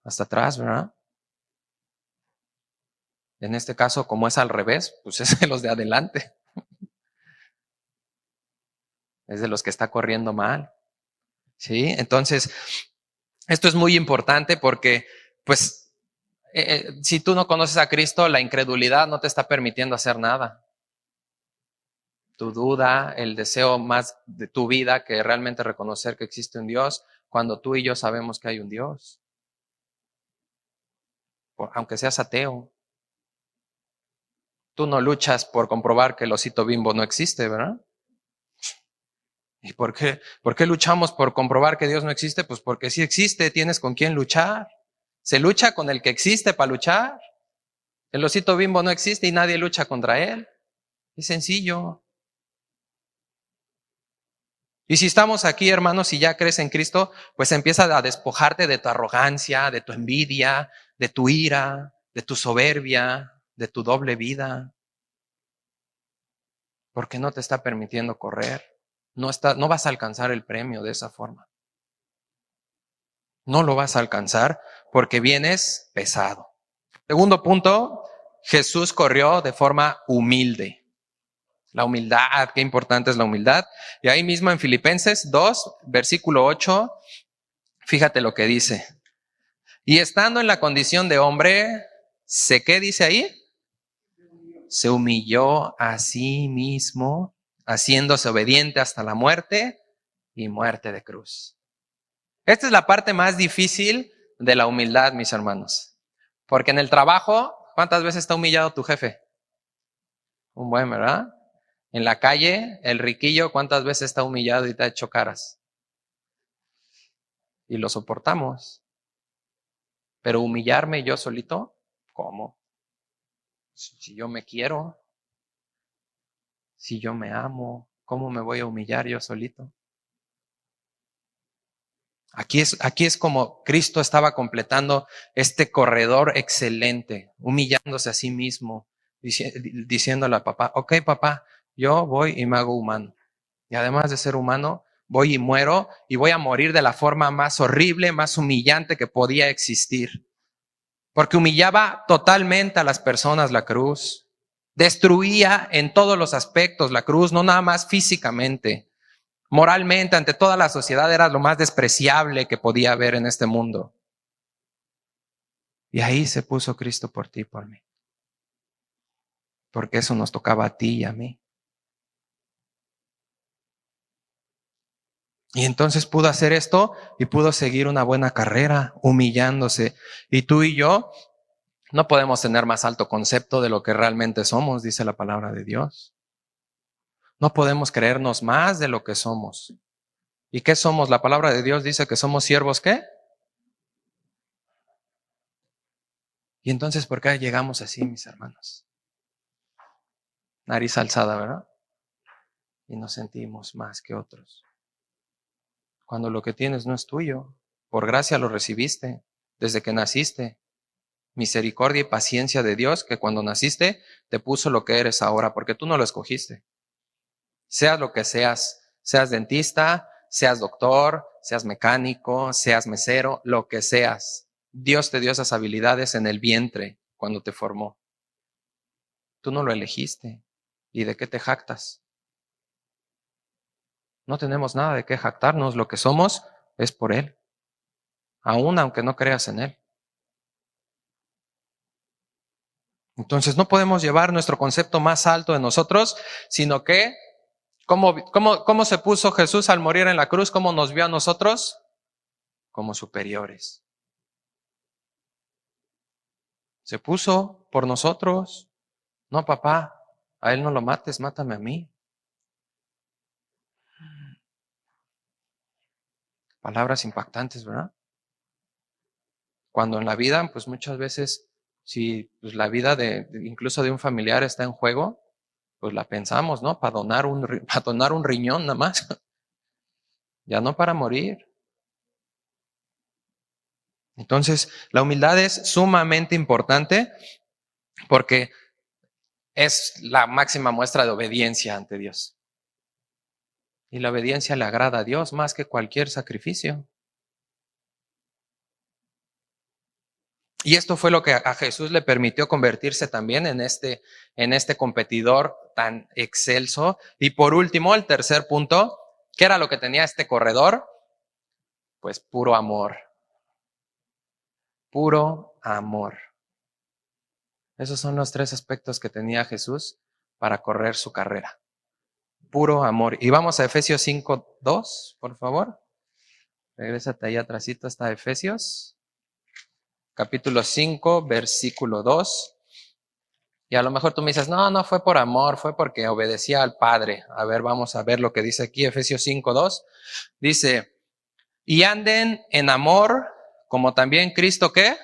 [SPEAKER 1] Hasta atrás, ¿verdad? En este caso, como es al revés, pues es de los de adelante. Es de los que está corriendo mal. ¿Sí? Entonces, esto es muy importante porque, pues, si tú no conoces a Cristo, la incredulidad no te está permitiendo hacer nada. Tu duda, el deseo más de tu vida que realmente reconocer que existe un Dios, cuando tú y yo sabemos que hay un Dios. Aunque seas ateo. Tú no luchas por comprobar que el osito Bimbo no existe, ¿verdad? ¿Y por qué? ¿Por qué luchamos por comprobar que Dios no existe? Pues porque si existe, tienes con quién luchar. Se lucha con el que existe para luchar. El osito Bimbo no existe y nadie lucha contra él. Es sencillo. Y si estamos aquí, hermanos, y ya crees en Cristo, pues empieza a despojarte de tu arrogancia, de tu envidia, de tu ira, de tu soberbia, de tu doble vida. Porque no te está permitiendo correr. No vas a alcanzar el premio de esa forma. No lo vas a alcanzar porque vienes pesado. Segundo punto, Jesús corrió de forma humilde. La humildad, qué importante es la humildad. Y ahí mismo en Filipenses 2, versículo 8, fíjate lo que dice. Y estando en la condición de hombre, ¿qué dice ahí? Se humilló a sí mismo, haciéndose obediente hasta la muerte y muerte de cruz. Esta es la parte más difícil de la humildad, mis hermanos. Porque en el trabajo, ¿cuántas veces está humillado tu jefe? Un buen, ¿verdad? En la calle, el riquillo, ¿cuántas veces está humillado y te ha hecho caras? Y lo soportamos. Pero humillarme yo solito, ¿cómo? Si yo me quiero, si yo me amo, ¿cómo me voy a humillar yo solito? Aquí es como Cristo estaba completando este corredor excelente, humillándose a sí mismo, diciéndole a papá, ok papá, yo voy y me hago humano. Y además de ser humano, voy y muero y voy a morir de la forma más horrible, más humillante que podía existir. Porque humillaba totalmente a las personas la cruz. Destruía en todos los aspectos la cruz, no nada más físicamente. Moralmente, ante toda la sociedad, era lo más despreciable que podía haber en este mundo. Y ahí se puso Cristo por ti y por mí. Porque eso nos tocaba a ti y a mí. Y entonces pudo hacer esto y pudo seguir una buena carrera, humillándose. Y tú y yo no podemos tener más alto concepto de lo que realmente somos, dice la palabra de Dios. No podemos creernos más de lo que somos. ¿Y qué somos? La palabra de Dios dice que somos siervos, ¿qué? Y entonces, ¿por qué llegamos así, mis hermanos? Nariz alzada, ¿verdad? Y nos sentimos más que otros. Cuando lo que tienes no es tuyo, por gracia lo recibiste desde que naciste. Misericordia y paciencia de Dios que cuando naciste te puso lo que eres ahora, porque tú no lo escogiste. Seas lo que seas dentista, seas doctor, seas mecánico, seas mesero, lo que seas. Dios te dio esas habilidades en el vientre cuando te formó. Tú no lo elegiste. ¿Y de qué te jactas? No tenemos nada de qué jactarnos. Lo que somos es por Él, aun aunque no creas en Él. Entonces no podemos llevar nuestro concepto más alto de nosotros, sino que, ¿cómo se puso Jesús al morir en la cruz? ¿Cómo nos vio a nosotros? Como superiores. Se puso por nosotros. No, papá, a él no lo mates, mátame a mí. Palabras impactantes, ¿verdad? Cuando en la vida, pues muchas veces, si pues, la vida incluso de un familiar está en juego, pues la pensamos, ¿no? Para donar un riñón nada más. Ya no para morir. Entonces, la humildad es sumamente importante porque es la máxima muestra de obediencia ante Dios. Y la obediencia le agrada a Dios más que cualquier sacrificio. Y esto fue lo que a Jesús le permitió convertirse también en este competidor tan excelso. Y por último, el tercer punto, ¿qué era lo que tenía este corredor? Pues puro amor. Puro amor. Esos son los tres aspectos que tenía Jesús para correr su carrera. Puro amor. Y vamos a Efesios 5:2, por favor. Regrésate ahí atrásito hasta Efesios. Capítulo 5, versículo 2. Y a lo mejor tú me dices, no fue por amor, fue porque obedecía al Padre. A ver, vamos a ver lo que dice aquí, Efesios 5:2. Dice, y anden en amor, como también Cristo, ¿qué?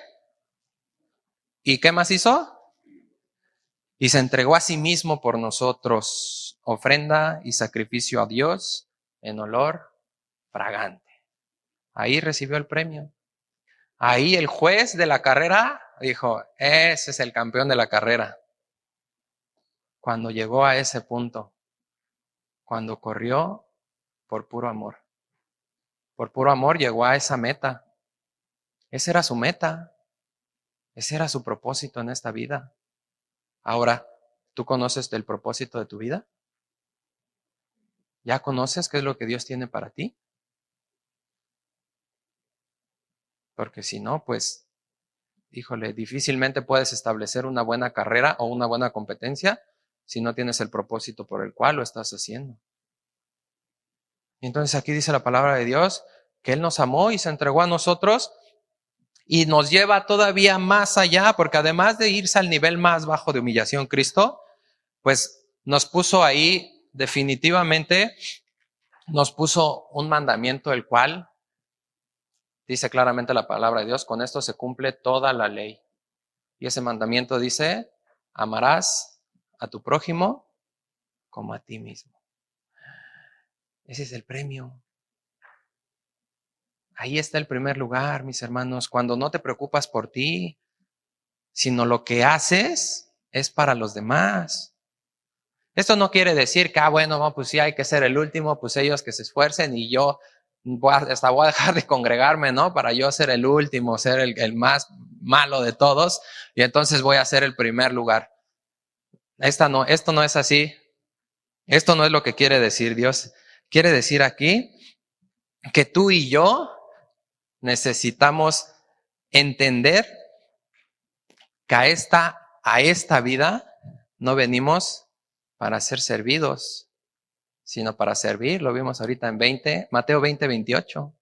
[SPEAKER 1] ¿Y qué más hizo? Y se entregó a sí mismo por nosotros, ofrenda y sacrificio a Dios en olor fragante. Ahí recibió el premio. Ahí el juez de la carrera dijo, ese es el campeón de la carrera. Cuando llegó a ese punto, cuando corrió por puro amor. Por puro amor llegó a esa meta. Esa era su meta. Ese era su propósito en esta vida. Ahora, ¿tú conoces el propósito de tu vida? ¿Ya conoces qué es lo que Dios tiene para ti? Porque si no, pues, híjole, difícilmente puedes establecer una buena carrera o una buena competencia si no tienes el propósito por el cual lo estás haciendo. Y entonces aquí dice la palabra de Dios que Él nos amó y se entregó a nosotros y nos lleva todavía más allá, porque además de irse al nivel más bajo de humillación Cristo, pues nos puso ahí definitivamente, nos puso un mandamiento el cual dice claramente la palabra de Dios, con esto se cumple toda la ley. Y ese mandamiento dice, amarás a tu prójimo como a ti mismo. Ese es el premio. Ahí está el primer lugar, mis hermanos, cuando no te preocupas por ti, sino lo que haces es para los demás. Esto no quiere decir que, bueno, pues sí hay que ser el último, pues ellos que se esfuercen y yo hasta voy a dejar de congregarme, ¿no? Para yo ser el último, ser el más malo de todos y entonces voy a ser el primer lugar. Esto no es así. Esto no es lo que quiere decir Dios. Quiere decir aquí que tú y yo necesitamos entender que a esta vida no venimos para ser servidos, sino para servir. Lo vimos ahorita en Mateo 20:28.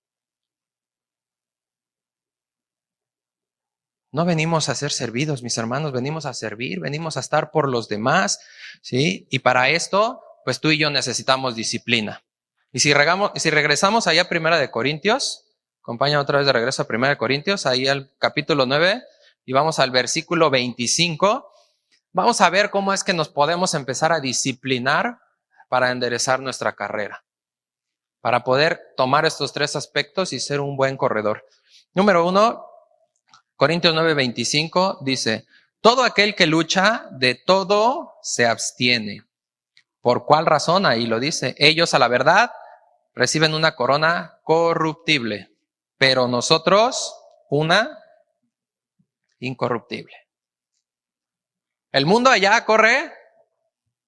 [SPEAKER 1] No venimos a ser servidos, mis hermanos, venimos a servir, venimos a estar por los demás, ¿sí? Y para esto, pues tú y yo necesitamos disciplina. Y si regresamos allá a 1 Corintios, acompáñame otra vez de regreso a 1 Corintios, ahí al capítulo 9, y vamos al versículo 25, vamos a ver cómo es que nos podemos empezar a disciplinar para enderezar nuestra carrera, para poder tomar estos tres aspectos y ser un buen corredor. Número 1, Corintios 9:25 dice, todo aquel que lucha de todo se abstiene. ¿Por cuál razón? Ahí lo dice. Ellos a la verdad reciben una corona corruptible, pero nosotros una incorruptible. El mundo allá corre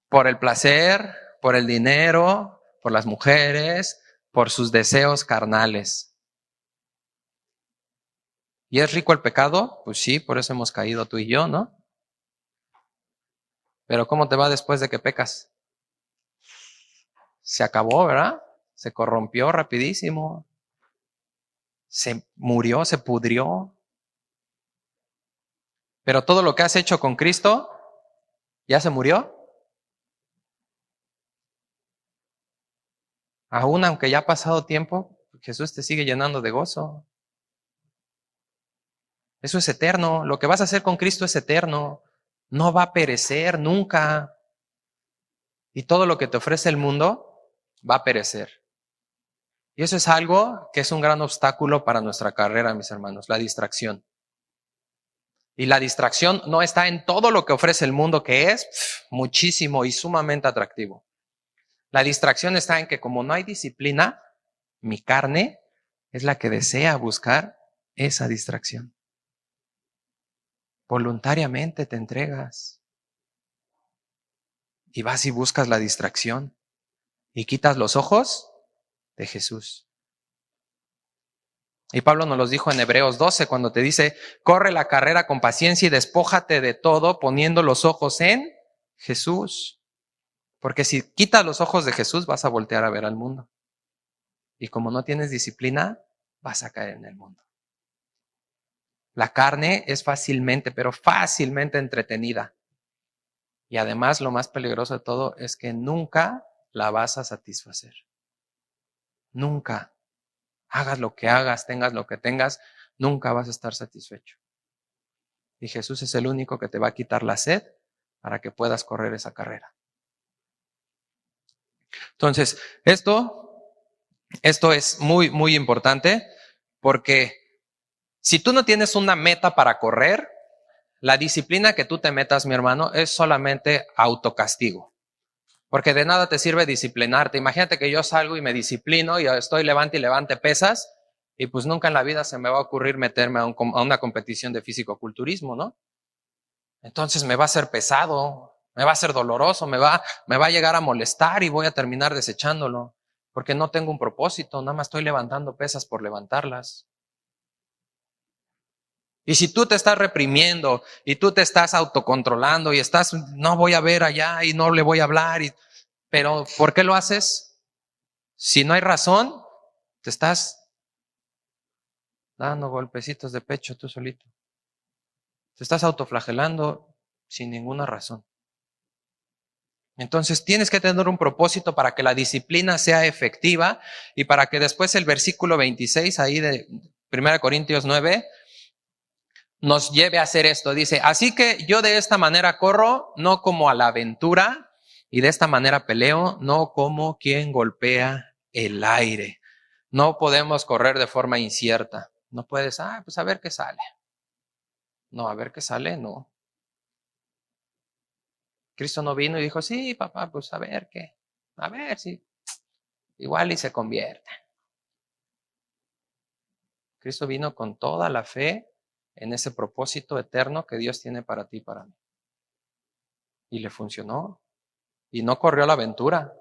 [SPEAKER 1] por el placer, por el dinero, por las mujeres, por sus deseos carnales. ¿Y es rico el pecado? Pues sí, por eso hemos caído tú y yo, ¿no? Pero ¿cómo te va después de que pecas? Se acabó, ¿verdad? Se corrompió rapidísimo. Se murió, se pudrió. Pero todo lo que has hecho con Cristo, ¿ya se murió? Aún aunque ya ha pasado tiempo, Jesús te sigue llenando de gozo. Eso es eterno. Lo que vas a hacer con Cristo es eterno. No va a perecer nunca. Y todo lo que te ofrece el mundo va a perecer. Y eso es algo que es un gran obstáculo para nuestra carrera, mis hermanos, la distracción. Y la distracción no está en todo lo que ofrece el mundo, que es muchísimo y sumamente atractivo. La distracción está en que como no hay disciplina, mi carne es la que desea buscar esa distracción. Voluntariamente te entregas y vas y buscas la distracción y quitas los ojos de Jesús. Y Pablo nos los dijo en Hebreos 12 cuando te dice, corre la carrera con paciencia y despójate de todo poniendo los ojos en Jesús. Porque si quitas los ojos de Jesús vas a voltear a ver al mundo. Y como no tienes disciplina, vas a caer en el mundo. La carne es fácilmente, pero fácilmente entretenida. Y además lo más peligroso de todo es que nunca la vas a satisfacer. Nunca. Hagas lo que hagas, tengas lo que tengas, nunca vas a estar satisfecho. Y Jesús es el único que te va a quitar la sed para que puedas correr esa carrera. Entonces, esto es muy, muy importante porque si tú no tienes una meta para correr, la disciplina que tú te metas, mi hermano, es solamente autocastigo. Porque de nada te sirve disciplinarte. Imagínate que yo salgo y me disciplino y estoy levante y levante pesas y pues nunca en la vida se me va a ocurrir meterme a una competición de físico-culturismo, ¿no? Entonces me va a ser pesado, me va a ser doloroso, me va a llegar a molestar y voy a terminar desechándolo porque no tengo un propósito, nada más estoy levantando pesas por levantarlas. Y si tú te estás reprimiendo y tú te estás autocontrolando y estás, no voy a ver allá y no le voy a hablar, pero ¿por qué lo haces? Si no hay razón, te estás dando golpecitos de pecho tú solito. Te estás autoflagelando sin ninguna razón. Entonces tienes que tener un propósito para que la disciplina sea efectiva y para que después el versículo 26 ahí de 1 Corintios 9 nos lleve a hacer esto. Dice, así que yo de esta manera corro, no como a la aventura, y de esta manera peleo, no como quien golpea el aire. No podemos correr de forma incierta. No puedes, pues a ver qué sale. No, a ver qué sale, no. Cristo no vino y dijo, sí, papá, pues a ver qué. A ver si igual y se convierte. Cristo vino con toda la fe en ese propósito eterno que Dios tiene para ti y para mí. Y le funcionó. Y no corrió la aventura.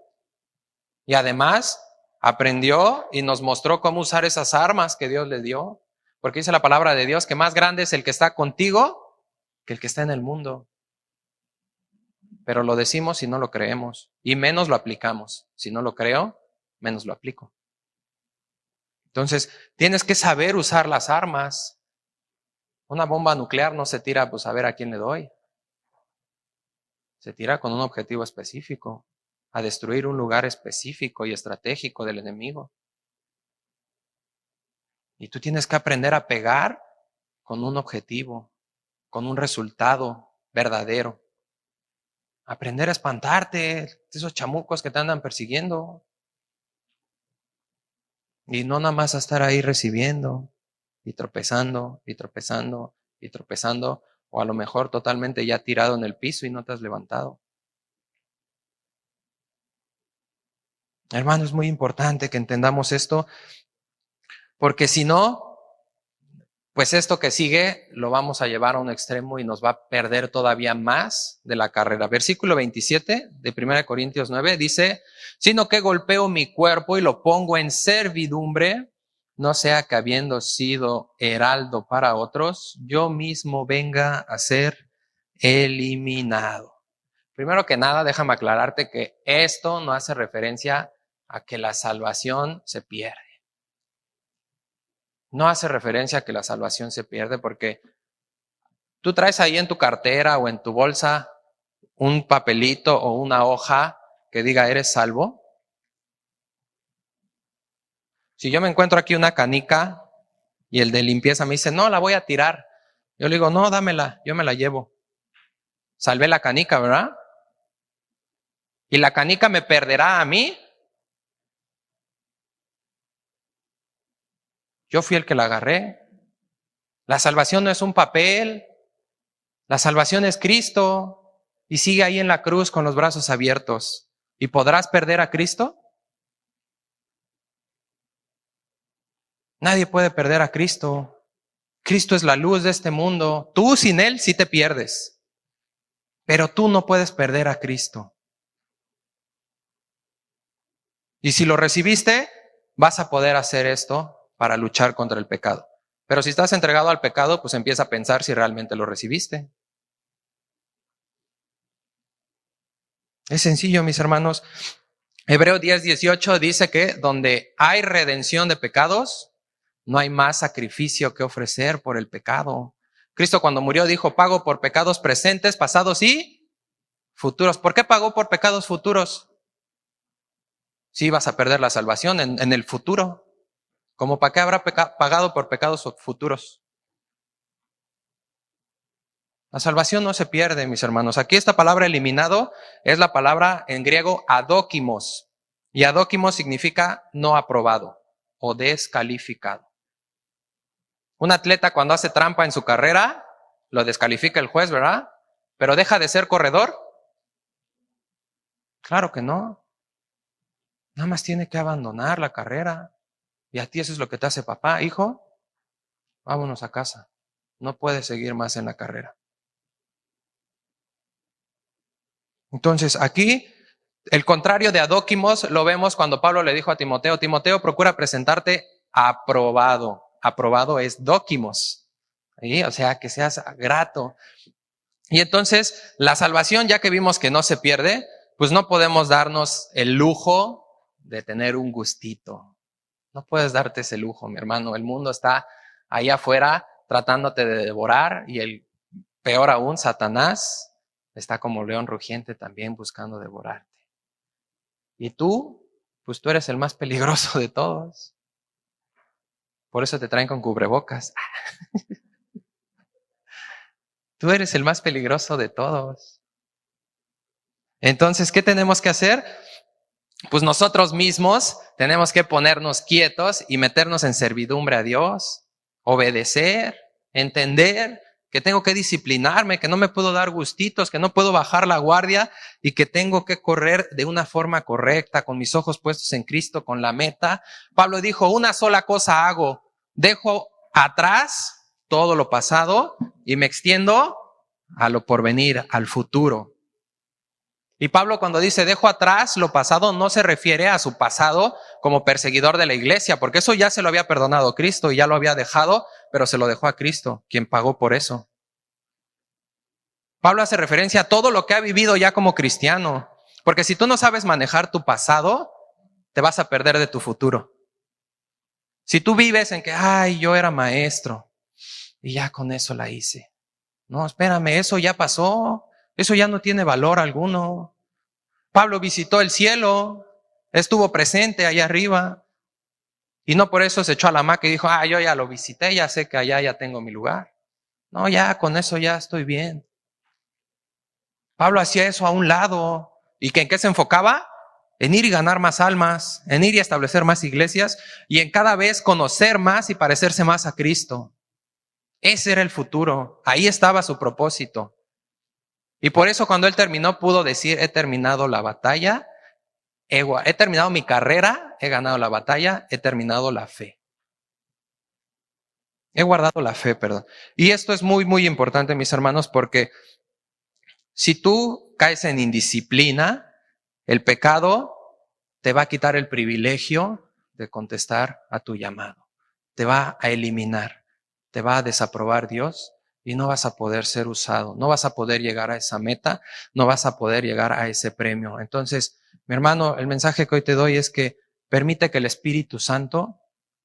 [SPEAKER 1] Y además aprendió y nos mostró cómo usar esas armas que Dios le dio. Porque dice la palabra de Dios que más grande es el que está contigo que el que está en el mundo. Pero lo decimos y no lo creemos. Y menos lo aplicamos. Si no lo creo, menos lo aplico. Entonces, tienes que saber usar las armas. Una bomba nuclear no se tira, pues a ver a quién le doy. Se tira con un objetivo específico, a destruir un lugar específico y estratégico del enemigo. Y tú tienes que aprender a pegar con un objetivo, con un resultado verdadero. Aprender a espantarte de esos chamucos que te andan persiguiendo. Y no nada más a estar ahí recibiendo y tropezando y tropezando y tropezando, o a lo mejor totalmente ya tirado en el piso y no te has levantado. Hermano, es muy importante que entendamos esto, porque si no, pues esto que sigue lo vamos a llevar a un extremo y nos va a perder todavía más de la carrera. Versículo 27 de 1 Corintios 9 dice, sino que golpeo mi cuerpo y lo pongo en servidumbre, no sea que habiendo sido heraldo para otros, yo mismo venga a ser eliminado. Primero que nada, déjame aclararte que esto no hace referencia a que la salvación se pierde. No hace referencia a que la salvación se pierde porque tú traes ahí en tu cartera o en tu bolsa un papelito o una hoja que diga eres salvo. Si yo me encuentro aquí una canica y el de limpieza me dice, no, la voy a tirar. Yo le digo, no, dámela, yo me la llevo. Salvé la canica, ¿verdad? ¿Y la canica me perderá a mí? Yo fui el que la agarré. La salvación no es un papel. La salvación es Cristo. Y sigue ahí en la cruz con los brazos abiertos. ¿Y podrás perder a Cristo? Nadie puede perder a Cristo. Cristo es la luz de este mundo. Tú sin Él sí te pierdes. Pero tú no puedes perder a Cristo. Y si lo recibiste, vas a poder hacer esto para luchar contra el pecado. Pero si estás entregado al pecado, pues empieza a pensar si realmente lo recibiste. Es sencillo, mis hermanos. Hebreos 10:18 dice que donde hay redención de pecados, no hay más sacrificio que ofrecer por el pecado. Cristo cuando murió dijo, pago por pecados presentes, pasados y futuros. ¿Por qué pagó por pecados futuros? Si vas a perder la salvación en el futuro. ¿Cómo para qué habrá pagado por pecados futuros? La salvación no se pierde, mis hermanos. Aquí esta palabra eliminado es la palabra en griego adókimos. Y adókimos significa no aprobado o descalificado. Un atleta cuando hace trampa en su carrera, lo descalifica el juez, ¿verdad? ¿Pero deja de ser corredor? Claro que no. Nada más tiene que abandonar la carrera. Y a ti eso es lo que te hace papá. Hijo, vámonos a casa. No puedes seguir más en la carrera. Entonces, aquí, el contrario de adókimos lo vemos cuando Pablo le dijo a Timoteo, Timoteo, procura presentarte aprobado. Aprobado es dókimos. ¿Sí? O sea, que seas grato. Y entonces, la salvación, ya que vimos que no se pierde, pues no podemos darnos el lujo de tener un gustito. No puedes darte ese lujo, mi hermano. El mundo está ahí afuera tratándote de devorar y el peor aún, Satanás, está como león rugiente también buscando devorarte. Y tú, pues tú eres el más peligroso de todos. Por eso te traen con cubrebocas. Tú eres el más peligroso de todos. Entonces, ¿qué tenemos que hacer? Pues nosotros mismos tenemos que ponernos quietos y meternos en servidumbre a Dios, obedecer, entender que tengo que disciplinarme, que no me puedo dar gustitos, que no puedo bajar la guardia y que tengo que correr de una forma correcta, con mis ojos puestos en Cristo, con la meta. Pablo dijo, una sola cosa hago, dejo atrás todo lo pasado y me extiendo a lo porvenir, al futuro. Y Pablo cuando dice dejo atrás lo pasado no se refiere a su pasado como perseguidor de la iglesia, porque eso ya se lo había perdonado Cristo y ya lo había dejado, pero se lo dejó a Cristo, quien pagó por eso. Pablo hace referencia a todo lo que ha vivido ya como cristiano, porque si tú no sabes manejar tu pasado, te vas a perder de tu futuro. Si tú vives en que, ay, yo era maestro y ya con eso la hice. No, espérame, eso ya pasó. Eso ya no tiene valor alguno. Pablo visitó el cielo, estuvo presente allá arriba y no por eso se echó a la hamaca y dijo, yo ya lo visité, ya sé que allá ya tengo mi lugar. No, ya con eso ya estoy bien. Pablo hacía eso a un lado. ¿Y en qué se enfocaba? En ir y ganar más almas, en ir y establecer más iglesias y en cada vez conocer más y parecerse más a Cristo. Ese era el futuro, ahí estaba su propósito. Y por eso cuando él terminó pudo decir, he terminado la batalla, he terminado mi carrera, he ganado la batalla, he terminado la fe. He guardado la fe, perdón. Y esto es muy, muy importante, mis hermanos, porque si tú caes en indisciplina, el pecado te va a quitar el privilegio de contestar a tu llamado. Te va a eliminar, te va a desaprobar Dios y no vas a poder ser usado, no vas a poder llegar a esa meta, no vas a poder llegar a ese premio. Entonces, mi hermano, el mensaje que hoy te doy es que permite que el Espíritu Santo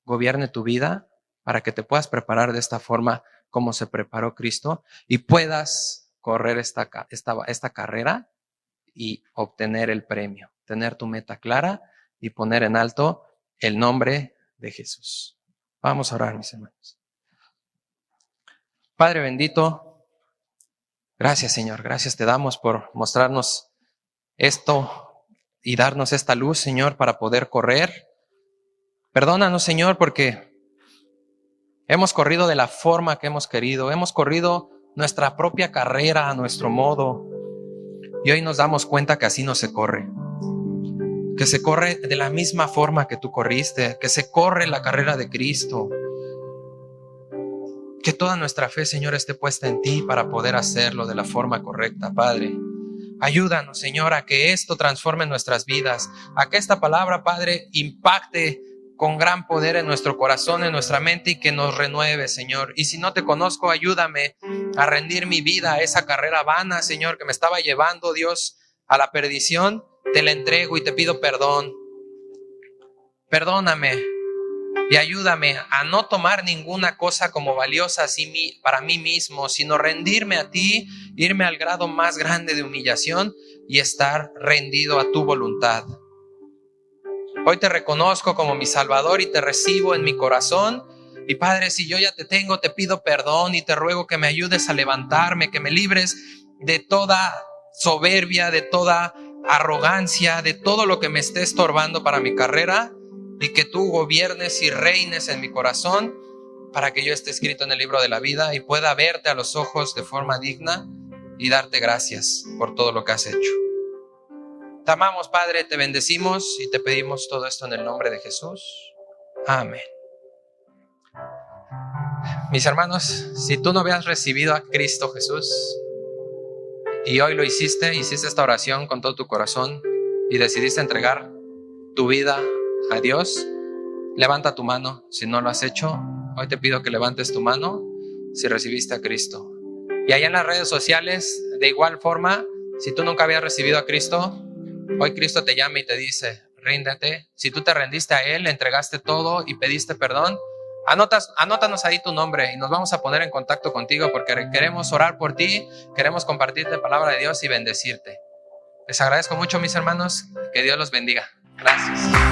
[SPEAKER 1] gobierne tu vida para que te puedas preparar de esta forma como se preparó Cristo y puedas correr esta carrera y obtener el premio, tener tu meta clara y poner en alto el nombre de Jesús. Vamos a orar, mis hermanos. Padre bendito, gracias Señor, gracias te damos por mostrarnos esto y darnos esta luz, Señor, para poder correr. Perdónanos, Señor, porque hemos corrido de la forma que hemos querido, hemos corrido nuestra propia carrera a nuestro modo y hoy nos damos cuenta que así no se corre, que se corre de la misma forma que tú corriste, que se corre la carrera de Cristo, que toda nuestra fe, Señor, esté puesta en ti para poder hacerlo de la forma correcta, Padre. Ayúdanos, Señor, a que esto transforme nuestras vidas, a que esta palabra, Padre, impacte con gran poder en nuestro corazón, en nuestra mente y que nos renueve, Señor. Y si no te conozco, ayúdame a rendir mi vida a esa carrera vana, Señor, que me estaba llevando, Dios, a la perdición. Te la entrego y te pido perdón. Perdóname y ayúdame a no tomar ninguna cosa como valiosa para mí mismo, sino rendirme a ti, irme al grado más grande de humillación y estar rendido a tu voluntad. Hoy te reconozco como mi Salvador y te recibo en mi corazón. Y Padre, si yo ya te tengo, te pido perdón y te ruego que me ayudes a levantarme, que me libres de toda soberbia, de toda arrogancia, de todo lo que me esté estorbando para mi carrera, y que tú gobiernes y reines en mi corazón para que yo esté escrito en el libro de la vida y pueda verte a los ojos de forma digna y darte gracias por todo lo que has hecho. Te amamos, Padre, te bendecimos y te pedimos todo esto en el nombre de Jesús. Amén. Mis hermanos, si tú no habías recibido a Cristo Jesús y hoy lo hiciste esta oración con todo tu corazón y decidiste entregar tu vida a Dios, levanta tu mano. Si no lo has hecho, hoy te pido que levantes tu mano si recibiste a Cristo. Y allá en las redes sociales, de igual forma, si tú nunca habías recibido a Cristo, hoy Cristo te llama y te dice, ríndete. Si tú te rendiste a Él, le entregaste todo y pediste perdón, anótanos ahí tu nombre y nos vamos a poner en contacto contigo porque queremos orar por ti, queremos compartirte palabra de Dios y bendecirte. Les agradezco mucho, mis hermanos, que Dios los bendiga. Gracias.